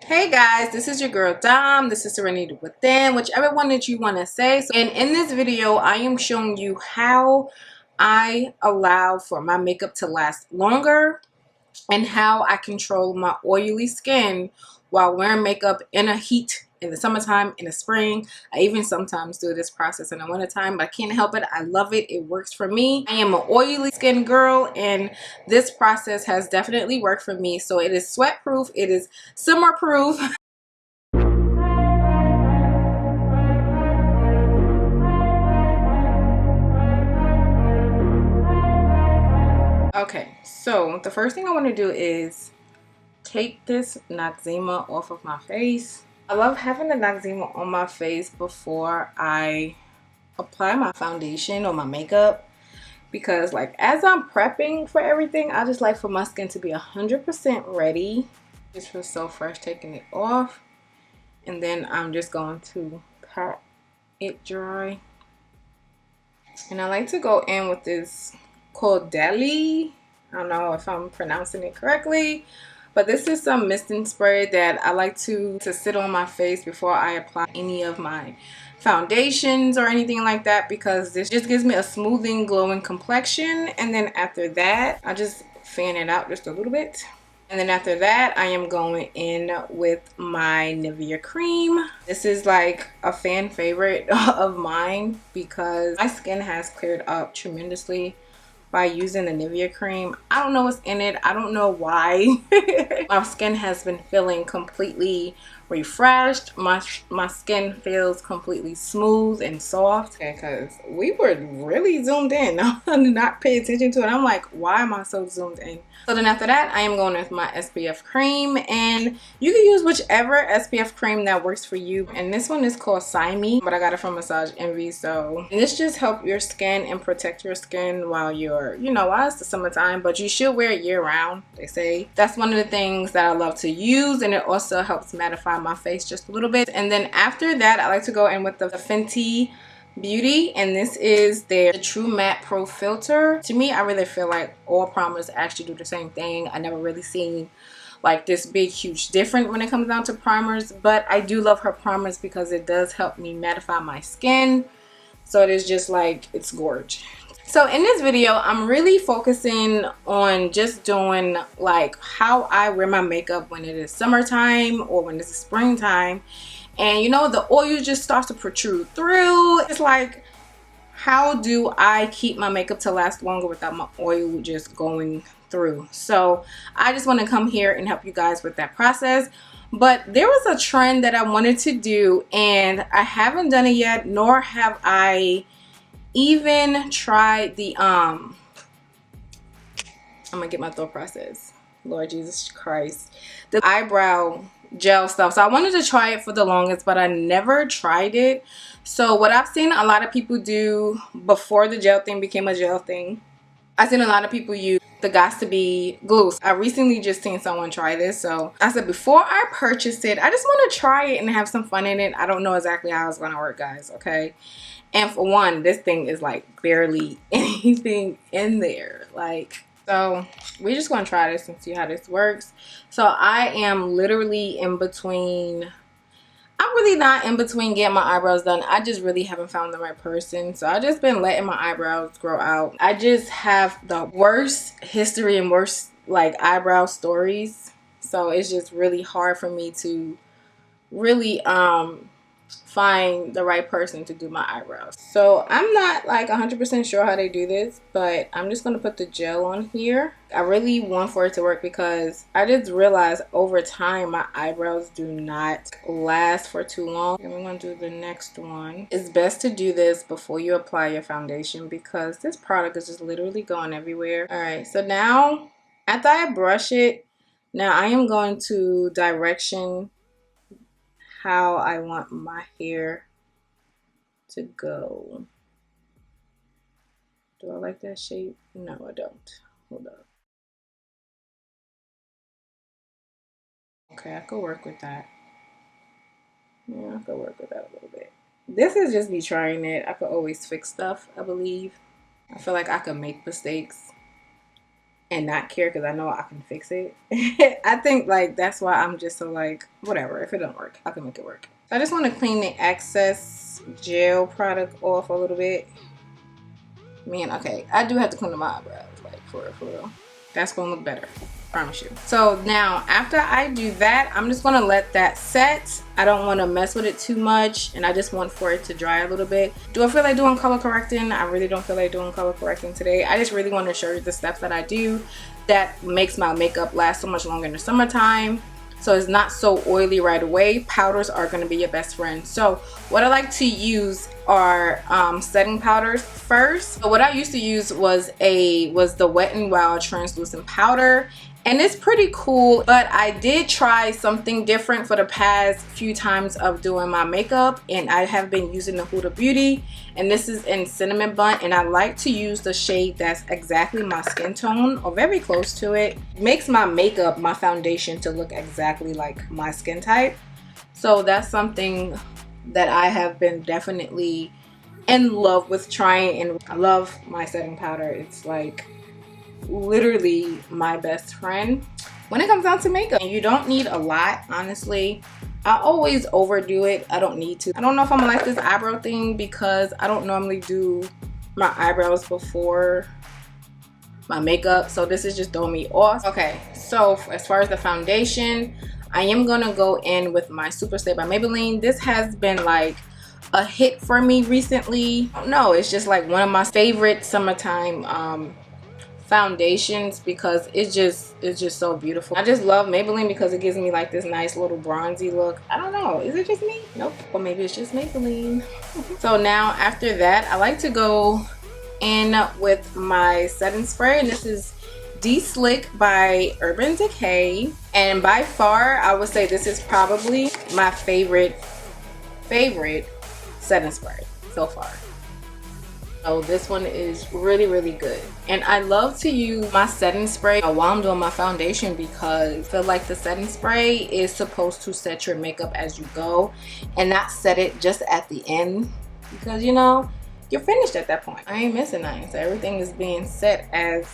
Hey guys, this is your girl Dom. This is Serenity Within, whichever one that you want to say. And in this video, I am showing you how I allow for my makeup to last longer and how I control my oily skin while wearing makeup in a heat in the summertime, in the spring. I even sometimes do this process in the wintertime, but I can't help it. I love it. It works for me. I am an oily skin girl, and this process has definitely worked for me. So it is sweat proof. It is summer proof. Okay, so the first thing I want to do is take this Noxema off of my face. I love having the Noxema on my face before I apply my foundation or my makeup, because like as I'm prepping for everything, I just like for my skin to be 100% ready. This feels so fresh taking it off, and then I'm just going to pat it dry. And I like to go in with this Caudalie. I don't know if I'm pronouncing it correctly, but this is some misting spray that I like to sit on my face before I apply any of my foundations or anything like that, because this just gives me a smoothing, glowing complexion. And then after that, I just fan it out just a little bit. And then after that, I am going in with my Nivea Creme. This is like a fan favorite of mine because my skin has cleared up tremendously by using the Nivea Creme. I don't know what's in it. I don't know why. My skin has been feeling completely refreshed. My skin feels completely smooth and soft. Okay, because we were really zoomed in. I did not pay attention to it. I'm like, why am I so zoomed in? So then after that, I am going with my SPF cream, and you can use whichever SPF cream that works for you. And this one is called Cyme, but I got it from Massage Envy. So and this just helps your skin and protect your skin while you're, while it's the summertime, but you should wear it year round, they say. That's one of the things that I love to use, and it also helps mattify my face just a little bit. And then after that, I like to go in with the Fenty Beauty, and this is their True Matte Pro Filter. To me, I really feel like all primers actually do the same thing. I never really seen like this big huge difference when it comes down to primers, but I do love her primers because it does help me mattify my skin. So it is just like, it's gorgeous. So in this video, I'm really focusing on just doing like how I wear my makeup when it is summertime or when it's springtime. And the oil just starts to protrude through. It's like, how do I keep my makeup to last longer without my oil just going through? So I just want to come here and help you guys with that process. But there was a trend that I wanted to do, and I haven't done it yet, nor have I even tried the I'm gonna get my thought process, Lord Jesus Christ, the eyebrow gel stuff. So I wanted to try it for the longest, but I never tried it. So what I've seen a lot of people do before the gel thing became a gel thing, I've seen a lot of people use the Gots to Be glue. I recently just seen someone try this, so I said before I purchase it, I just want to try it and have some fun in it. I don't know exactly how it's gonna work, guys, okay? And for one, this thing is like barely anything in there, like. So we're just gonna try this and see how this works. So I am literally in between. I'm really not in between getting my eyebrows done. I just really haven't found the right person. So I just been letting my eyebrows grow out. I just have the worst history and worst like eyebrow stories. So it's just really hard for me to really find the right person to do my eyebrows. So I'm not like 100% sure how they do this, but I'm just gonna put the gel on here. I really want for it to work because I just realized over time my eyebrows do not last for too long. And we're gonna do the next one. It's best to do this before you apply your foundation because this product is just literally going everywhere. All right, so now after I brush it, now I am going to direction how I want my hair to go. Do I like that shape? No, I don't. Hold up. Okay, I could work with that. Yeah, I could work with that a little bit. This is just me trying it. I could always fix stuff, I believe. I feel like I could make mistakes. and not care because I know I can fix it. I think like that's why I'm just so like, whatever, if it don't work, I can make it work. So I just want to clean the excess gel product off a little bit. Man, okay, I do have to clean my eyebrows, like for real. That's gonna look better, I promise you. So now after I do that, I'm just gonna let that set. I don't want to mess with it too much, and I just want for it to dry a little bit. Do I feel like doing color correcting? I really don't feel like doing color correcting today. I just really want to show you the steps that I do that makes my makeup last so much longer in the summertime, so it's not so oily right away. Powders are going to be your best friend. So what I like to use are setting powders first. So what I used to use was the Wet n Wild translucent powder, and it's pretty cool, but I did try something different for the past few times of doing my makeup, and I have been using the Huda Beauty, and this is in Cinnamon Bun, and I like to use the shade that's exactly my skin tone or very close to it. Makes my makeup, my foundation, to look exactly like my skin type. So that's something that I have been definitely in love with trying, and I love my setting powder. It's like literally my best friend when it comes down to makeup. And you don't need a lot, honestly. I always overdo it. I don't need to. I don't know if I'm gonna like this eyebrow thing because I don't normally do my eyebrows before my makeup, so this is just throwing me off. Okay, so as far as the foundation, I am gonna go in with my Super Stay by Maybelline. This has been like a hit for me recently. No, it's just like one of my favorite summertime foundations because it's just so beautiful. I just love Maybelline because it gives me like this nice little bronzy look. I don't know, is it just me? Nope, or maybe it's just Maybelline. So now after that, I like to go in with my setting spray, and this is De-Slick by Urban Decay, and by far I would say this is probably my favorite setting spray so far. So this one is really good, and I love to use my setting spray while I'm doing my foundation because I feel like the setting spray is supposed to set your makeup as you go and not set it just at the end, because you know you're finished at that point. I ain't missing nothing, so everything is being set as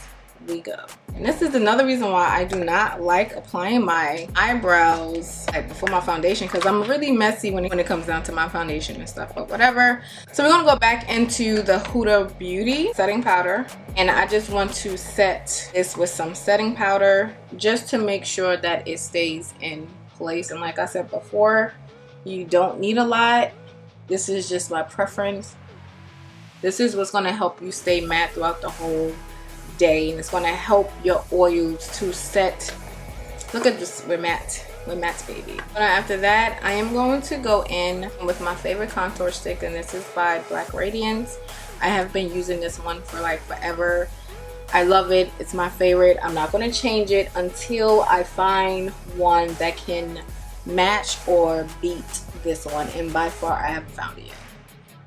we go. And this is another reason why I do not like applying my eyebrows like before my foundation, because I'm really messy when it comes down to my foundation and stuff, but whatever. So we're gonna go back into the Huda Beauty setting powder, and I just want to set this with some setting powder just to make sure that it stays in place. And like I said before, you don't need a lot. This is just my preference. This is what's going to help you stay matte throughout the whole day, and it's going to help your oils to set. Look at this, we're matte, baby. But after that, I am going to go in with my favorite contour stick, and this is by Black Radiance. I have been using this one for like forever. I love it. It's my favorite. I'm not going to change it until I find one that can match or beat this one, and by far I haven't found it yet.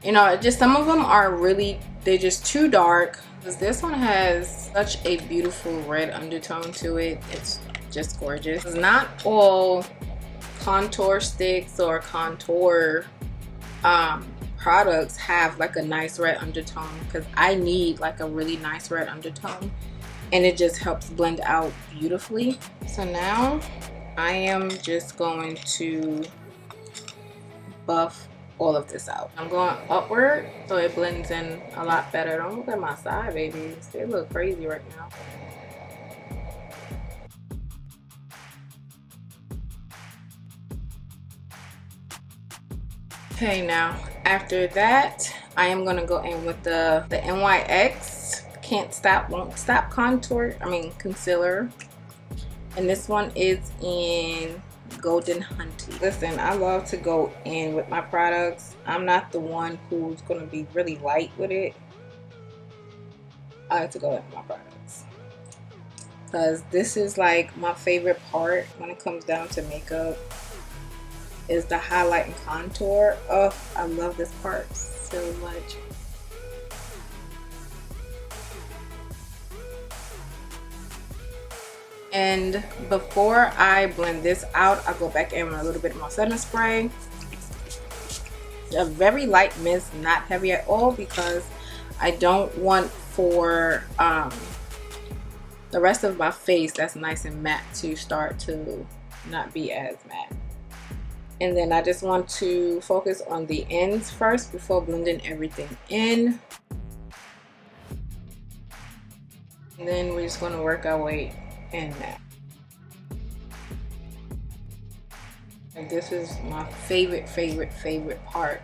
You know, just some of them are really, they're just too dark. This one has such a beautiful red undertone to it. It's just gorgeous. It's not all contour sticks or contour products have like a nice red undertone, because I need like a really nice red undertone, and it just helps blend out beautifully. So now I am just going to buff all of this out. I'm going upward so it blends in a lot better. Don't look at my side babies, they look crazy right now. Okay, now after that I am going to go in with the NYX Can't Stop Won't Stop concealer, and this one is in Golden Hunty. Listen, I love to go in with my products. I'm not the one who's going to be really light with it. I like to go in with my products because this is like my favorite part when it comes down to makeup, is the highlight and contour. Oh, I love this part so much. And before I blend this out, I'll go back in with a little bit more setting spray. A very light mist, not heavy at all, because I don't want for the the rest of my face that's nice and matte to start to not be as matte. And then I just want to focus on the ends first before blending everything in. And then we're just going to work our way in that. And this is my favorite part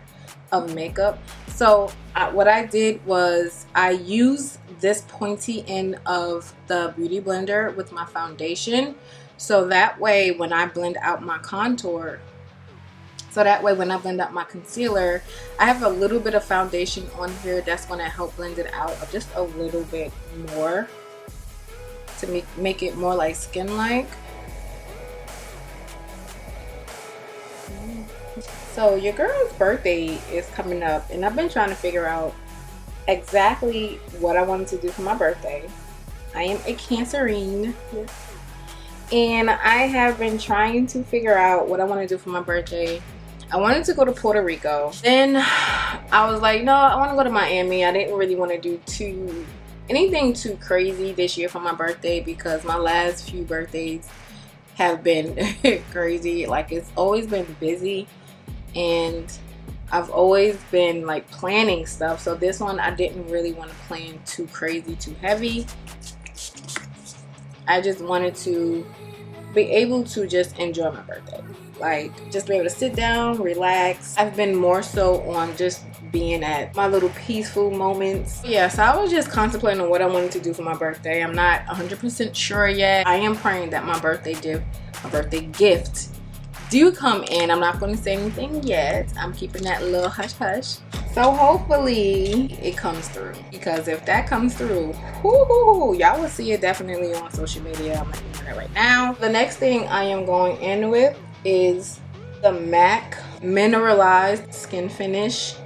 of makeup. So what I did was I used this pointy end of the Beauty Blender with my foundation. So that way when I blend out my contour, when I blend out my concealer, I have a little bit of foundation on here that's going to help blend it out just a little bit more to make it more like skin-like. So your girl's birthday is coming up, and I've been trying to figure out exactly what I wanted to do for my birthday. I am a Cancerine, and I have been trying to figure out what I want to do for my birthday. I wanted to go to Puerto Rico. Then I was like, no, I want to go to Miami. I didn't really want to do anything too crazy this year for my birthday because my last few birthdays have been crazy. Like, it's always been busy and I've always been like planning stuff. So this one I didn't really want to plan too crazy, too heavy. I just wanted to be able to just enjoy my birthday. Like, just be able to sit down, relax. I've been more so on just being at my little peaceful moments. Yeah, so I was just contemplating on what I wanted to do for my birthday. I'm not 100% sure yet. I am praying that my birthday gift do come in. I'm not going to say anything yet. I'm keeping that little hush hush. So hopefully it comes through, because if that comes through, y'all will see it definitely on social media. I'm letting you know that right now. The next thing I am going in with is the MAC Mineralized SkinFinish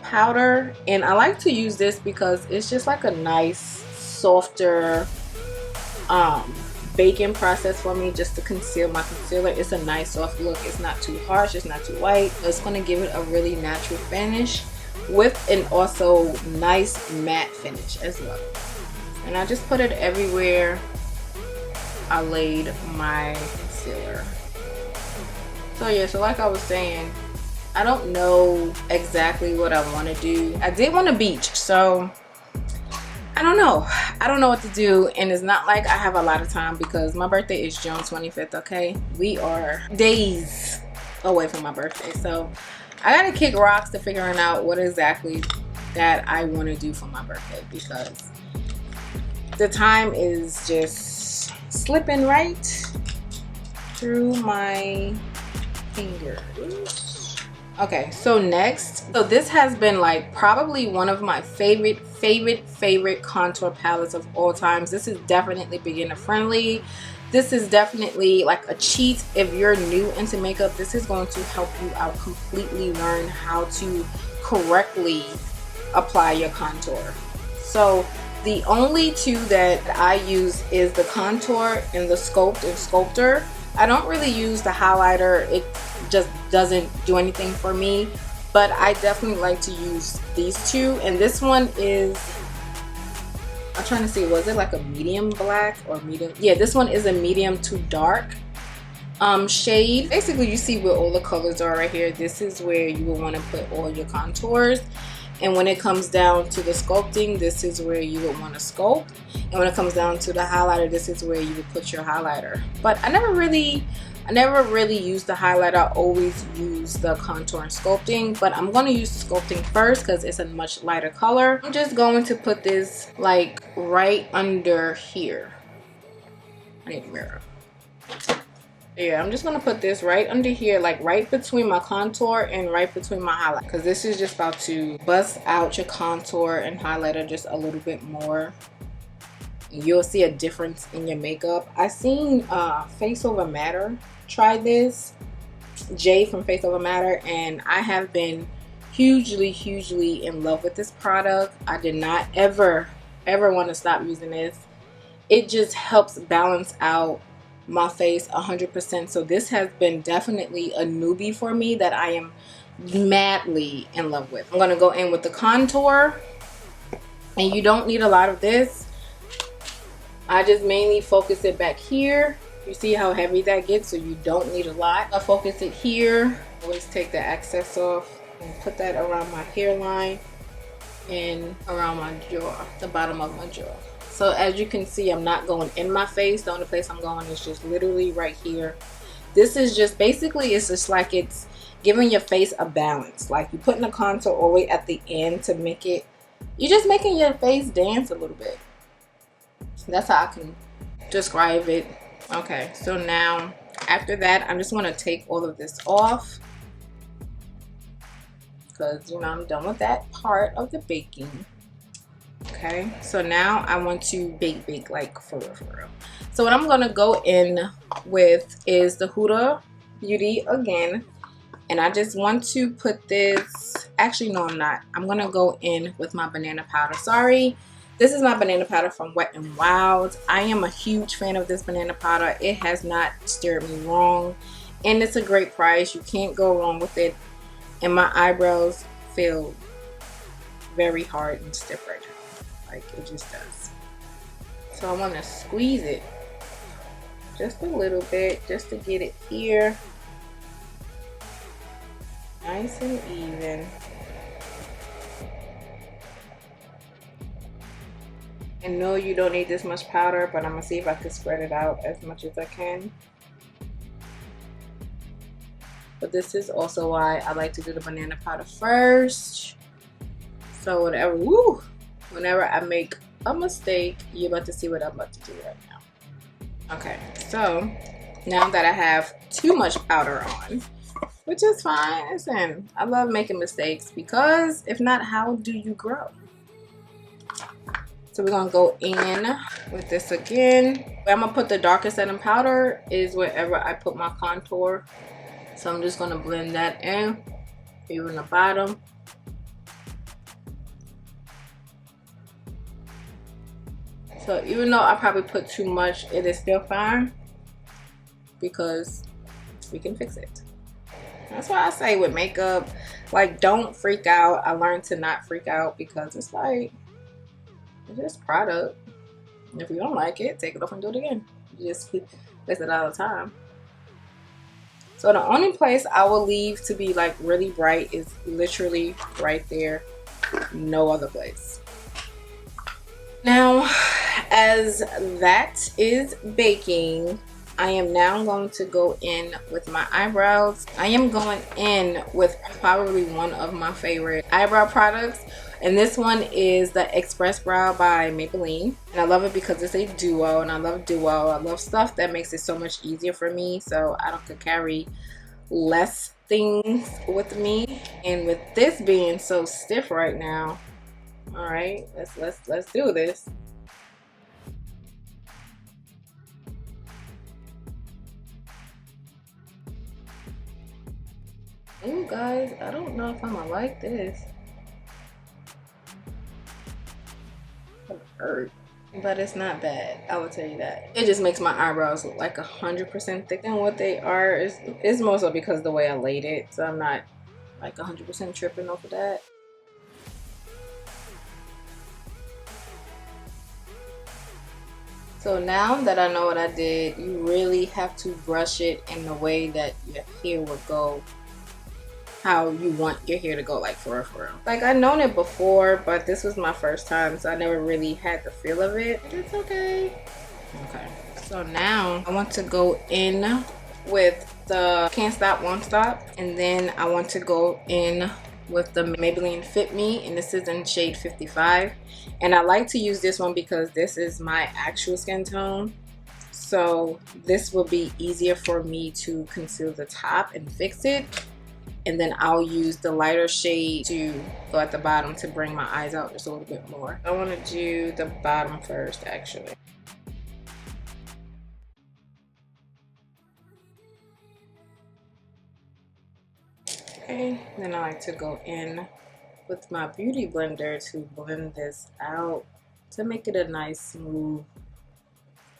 powder, and I like to use this because it's just like a nice softer baking process for me, just to conceal my concealer. It's a nice soft look. It's not too harsh, it's not too white. It's going to give it a really natural finish with an also nice matte finish as well. And I just put it everywhere I laid my concealer. So yeah, so like I was saying, I don't know exactly what I want to do. I did want a beach, so I don't know. I don't know what to do, and it's not like I have a lot of time because my birthday is June 25th, okay? We are days away from my birthday, so I gotta kick rocks to figuring out what exactly that I want to do for my birthday, because the time is just slipping right through my fingers. Okay, so next, so this has been like probably one of my favorite contour palettes of all times. This is definitely beginner friendly. This is definitely like a cheat if you're new into makeup. This is going to help you out completely, learn how to correctly apply your contour. So the only two that I use is the contour and the Sculptor. I don't really use the highlighter. It just doesn't do anything for me, but I definitely like to use these two. And this one is, I'm trying to see, was it like a medium black or medium? Yeah, this one is a medium to dark shade. Basically, you see where all the colors are right here. This is where you will want to put all your contours. And when it comes down to the sculpting, this is where you would want to sculpt. And when it comes down to the highlighter, this is where you would put your highlighter. But I never really use the highlighter. I always use the contour and sculpting. But I'm going to use the sculpting first because it's a much lighter color. I'm just going to put this like right under here. I need a mirror. Yeah, I'm just going to put this right under here, like right between my contour and right between my highlight, because this is just about to bust out your contour and highlighter just a little bit more. You'll see a difference in your makeup. I seen Face Over Matter try this, Jay from Face Over Matter, and I have been hugely in love with this product. I did not ever want to stop using this. It just helps balance out my face 100%. So this has been definitely a newbie for me that I am madly in love with. I'm gonna go in with the contour, and you don't need a lot of this. I just mainly focus it back here. You see how heavy that gets, so you don't need a lot. I focus it here. Always take the excess off and put that around my hairline and around my jaw, the bottom of my jaw. So as you can see, I'm not going in my face. The only place I'm going is just literally right here. This is just basically, it's just like it's giving your face a balance. Like you're putting the contour all the way at the end to make it, you're just making your face dance a little bit. That's how I can describe it. Okay, so now after that, I'm just going to take all of this off because, you know, I'm done with that part of the baking. Okay, so now I want to bake like for real. So what I'm going to go in with is the Huda Beauty again. And I just want to put this, actually no I'm not. I'm going to go in with my banana powder. Sorry. This is my banana powder from Wet n Wild. I am a huge fan of this banana powder. It has not steered me wrong. And it's a great price. You can't go wrong with it. And my eyebrows feel very hard and stiff right now. Like it just does. So I want to squeeze it just a little bit just to get it here. Nice and even. And no, you don't need this much powder, but I'm gonna see if I can spread it out as much as I can. But this is also why I like to do the banana powder first. So whenever I make a mistake, you're about to see what I'm about to do right now. Okay, so now that I have too much powder on, which is fine, listen, I love making mistakes because if not, how do you grow? So we're gonna go in with this again. Where I'm gonna put the darkest setting powder is wherever I put my contour. So I'm just gonna blend that in, even the bottom. So even though I probably put too much, it is still fine because we can fix it. That's why I say with makeup, like don't freak out. I learned to not freak out because it's like, it's just product. If you don't like it, take it off and do it again. You just keep fix it all the time. So the only place I will leave to be like really bright is literally right there. No other place. Now, as that is baking, I am now going to go in with my eyebrows. I am going in with probably one of my favorite eyebrow products. And this one is the Express Brow by Maybelline. And I love it because it's a duo, and I love duo. I love stuff that makes it so much easier for me, so I don't have to carry less things with me. And with this being so stiff right now, all right, let's do this. Ooh, guys, I don't know if I'm gonna like this. It hurt, but it's not bad. I will tell you that. It just makes my eyebrows look like 100% thicker than what they are. It's more so because of the way I laid it, so I'm not like 100% tripping over that. So now that I know what I did, you really have to brush it in the way that your hair would go, how you want your hair to go, like for real. Like I've known it before, but this was my first time, so I never really had the feel of it. It's okay. Okay, so now I want to go in with the Can't Stop Won't Stop, and then I want to go in with the Maybelline Fit Me, and this is in shade 55. And I like to use this one because this is my actual skin tone, so this will be easier for me to conceal the top and fix it. And then I'll use the lighter shade to go at the bottom to bring my eyes out just a little bit more. I want to do the bottom first, actually. Okay, then I like to go in with my beauty blender to blend this out to make it a nice, smooth,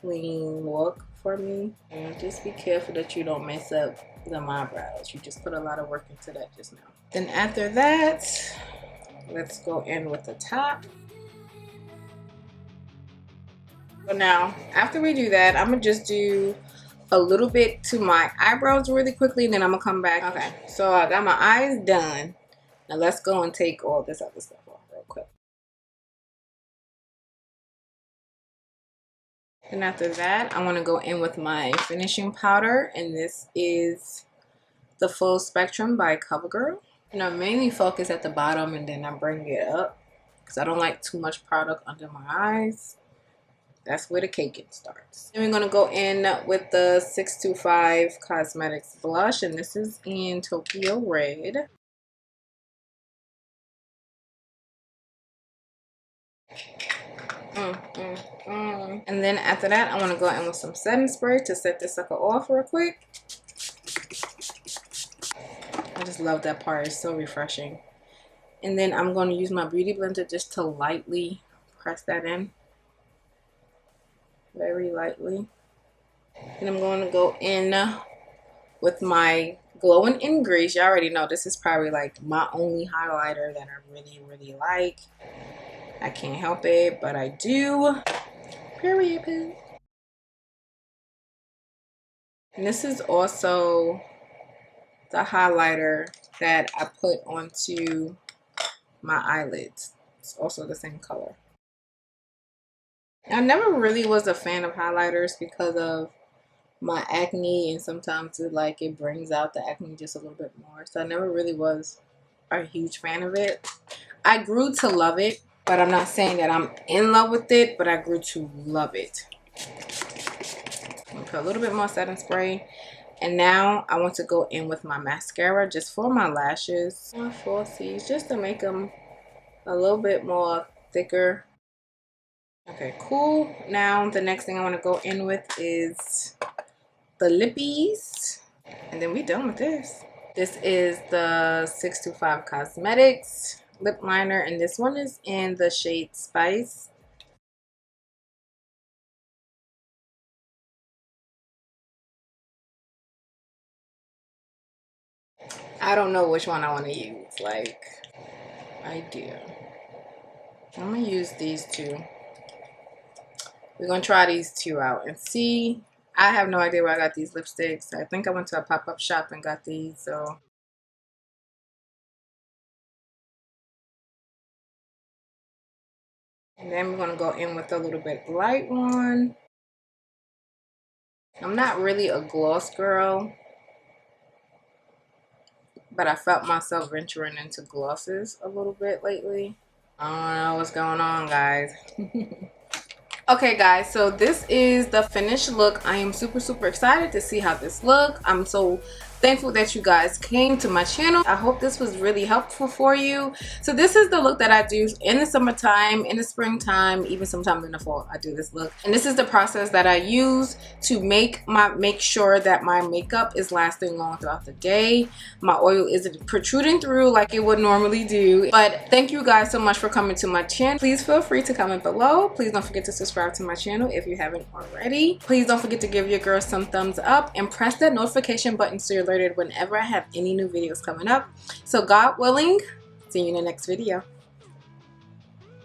clean look for me. And just be careful that you don't mess up the eyebrows. You just put a lot of work into that just now. Then after that, let's go in with the top. So now, after we do that, I'm gonna just do a little bit to my eyebrows really quickly, and then I'm gonna come back. Okay, so I got my eyes done. Now let's go and take all this other stuff off real quick. And after that, I want to go in with my finishing powder, and this is the Full Spectrum by Covergirl. And I mainly focus at the bottom, and then I bring it up because I don't like too much product under my eyes. That's where the caking starts. And we're going to go in with the 625 Cosmetics blush, and this is in Tokyo Red. And then after that, I want to go in with some setting spray to set this sucker off real quick. I just love that part. It's so refreshing. And then I'm going to use my beauty blender just to lightly press that in. Very lightly. And I'm going to go in with my Glowing in Grease. You already know this is probably like my only highlighter that I really like. I can't help it, but I do. Period. And this is also the highlighter that I put onto my eyelids. It's also the same color. I never really was a fan of highlighters because of my acne, and sometimes it brings out the acne just a little bit more. So I never really was a huge fan of it. I grew to love it, but I'm not saying that I'm in love with it, but I grew to love it. I'm gonna put a little bit more setting spray. And now I want to go in with my mascara just for my lashes. My falsies, just to make them a little bit more thicker. Okay, cool. Now the next thing I want to go in with is the lippies. And then we're done with this. This is the 625 Cosmetics lip liner, and this one is in the shade Spice. I don't know which one I want to use. Idea. I'm gonna use these two. We're gonna try these two out and see. I have no idea where I got these lipsticks. I think I went to a pop-up shop and got these, so. And then we're gonna go in with a little bit light one. I'm not really a gloss girl, but I felt myself venturing into glosses a little bit lately. I don't know what's going on, guys. Okay guys, so this is the finished look. I am super excited to see how this looks. I'm so thankful that you guys came to my channel. I hope this was really helpful for you. So this is the look that I do in the summertime, in the springtime, even sometimes in the fall. I do this look, and this is the process that I use to make sure that my makeup is lasting long throughout the day. My oil isn't protruding through like it would normally do. But thank you guys so much for coming to my channel. Please feel free to comment below. Please don't forget to subscribe to my channel if you haven't already. Please don't forget to give your girl some thumbs up and press that notification button so you're alerted whenever I have any new videos coming up. So God willing, see you in the next video.